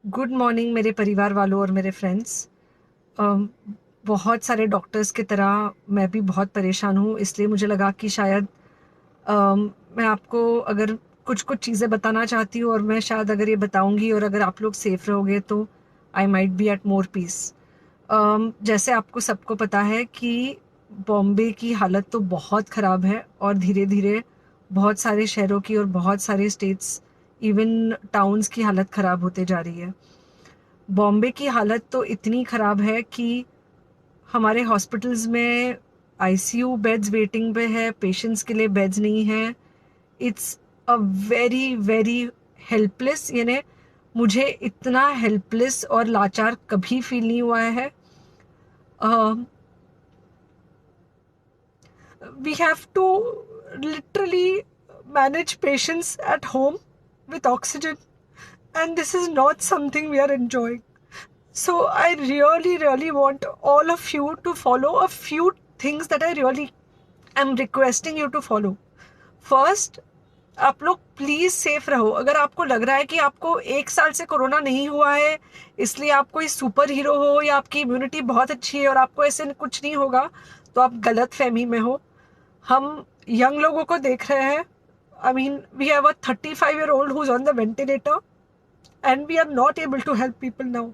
Good morning मेरे परिवार वालों और मेरे फ्रेंड्स। बहुत सारे डॉक्टर्स की तरह मैं भी बहुत परेशान हूँ, इसलिए मुझे लगा कि शायद मैं आपको अगर कुछ कुछ चीज़ें बताना चाहती हूँ और मैं शायद अगर ये बताऊँगी और अगर आप लोग सेफ रहोगे तो I might be at more peace. जैसे आपको सबको पता है कि बॉम्बे की हालत तो बहुत ख़राब है और धीरे धीरे बहुत सारे शहरों की और बहुत सारे स्टेट्स, इवन टाउन्स की हालत ख़राब होते जा रही है। बॉम्बे की हालत तो इतनी ख़राब है कि हमारे हॉस्पिटल्स में आईसीयू बेड्स वेटिंग पे है, पेशेंट्स के लिए बेड्स नहीं हैं। It's a very very helpless, यानी मुझे इतना हेल्पलेस और लाचार कभी फील नहीं हुआ है। We have to literally manage patients at home with oxygen, and this is not something we are enjoying. So I really want all of you to follow a few things that I really am requesting you to follow. First, आप लोग please safe रहो। अगर आपको लग रहा है कि आपको 1 साल से कोरोना नहीं हुआ है, इसलिए आप कोई सुपर हीरो हो या आपकी इम्यूनिटी बहुत अच्छी है और आपको ऐसे कुछ नहीं होगा, तो आप गलत फहमी में हो। हम यंग लोगों को देख रहे हैं। I mean, we have a 35-year-old who's on the ventilator and we are not able to help people now.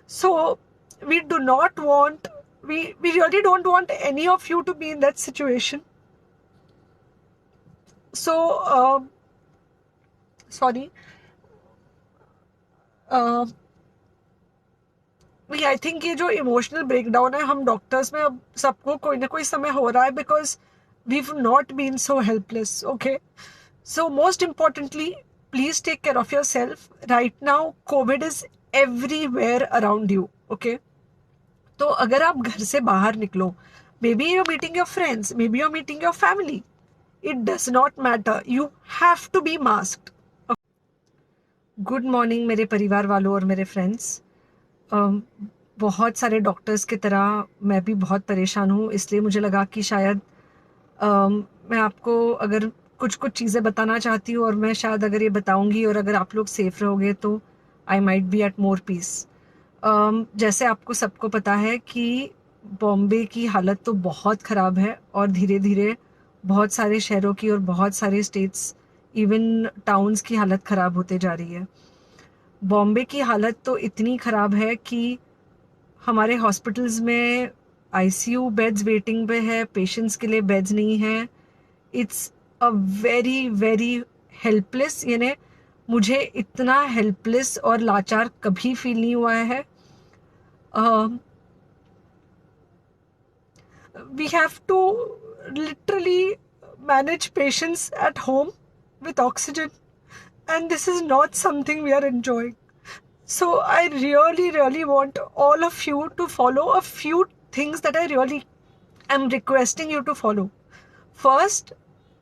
So we do not want, we really don't want any of you to be in that situation. So sorry. I think ये जो emotional breakdown है, हम doctors में अब सबको कोई ना कोई समय हो रहा है, because we not been so helpless. Okay, so most importantly, please take care of yourself right now. Covid is everywhere around you. Okay, तो अगर आप घर से बाहर निकलो, maybe you're meeting your friends, maybe you're meeting your family, it does not matter, you have to be masked. Good morning मेरे परिवार वालों और मेरे फ्रेंड्स। बहुत सारे डॉक्टर्स की तरह मैं भी बहुत परेशान हूँ, इसलिए मुझे लगा कि शायद मैं आपको अगर कुछ कुछ चीज़ें बताना चाहती हूँ और मैं शायद अगर ये बताऊँगी और अगर आप लोग सेफ रहोगे तो I might be at more peace. जैसे आपको सबको पता है कि बॉम्बे की हालत तो बहुत ख़राब है और धीरे धीरे बहुत सारे शहरों की और बहुत सारे स्टेट्स, इवन टाउन्स की हालत ख़राब होते जा रही है। बॉम्बे की हालत तो इतनी ख़राब है कि हमारे हॉस्पिटल्स में आईसीयू बेड्स वेटिंग पे है, पेशेंट्स के लिए बेड्स नहीं हैं। It's a very very helpless, यानी मुझे इतना हेल्पलेस और लाचार कभी फील नहीं हुआ है। We have to literally manage patients at home with oxygen, and this is not something we are enjoying. So I really want all of you to follow a few things that I really am requesting you to follow. First,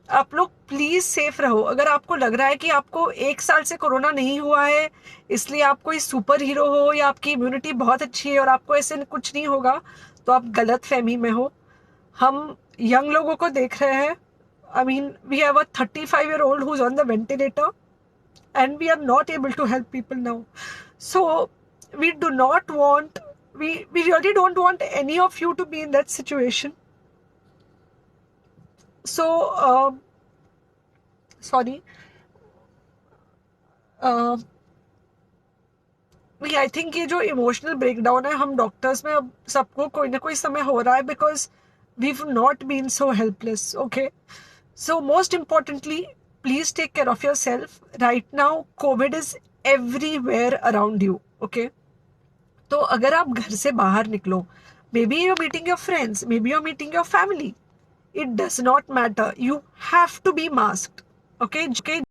आप लोग please safe रहो। अगर आपको लग रहा है कि आपको 1 साल से कोरोना नहीं हुआ है, इसलिए आप कोई सुपर हीरो हो या आपकी इम्यूनिटी बहुत अच्छी है और आपको ऐसे कुछ नहीं होगा, तो आप गलत फहमी में हो। हम यंग लोगों को देख रहे हैं। I mean, we have a 35-year-old who's on the ventilator and we are not able to help people now. So we do not want, we really don't want any of you to be in that situation. So sorry. I think ये जो emotional breakdown है, हम doctors में अब सबको कोई ना कोई समय हो रहा है, because we not been so helpless. Okay, so most importantly, please take care of yourself right now. Covid is everywhere around you. Okay, तो अगर आप घर से बाहर निकलो, maybe you're meeting your friends, maybe you're meeting your family, it does not matter, you have to be masked. Okay,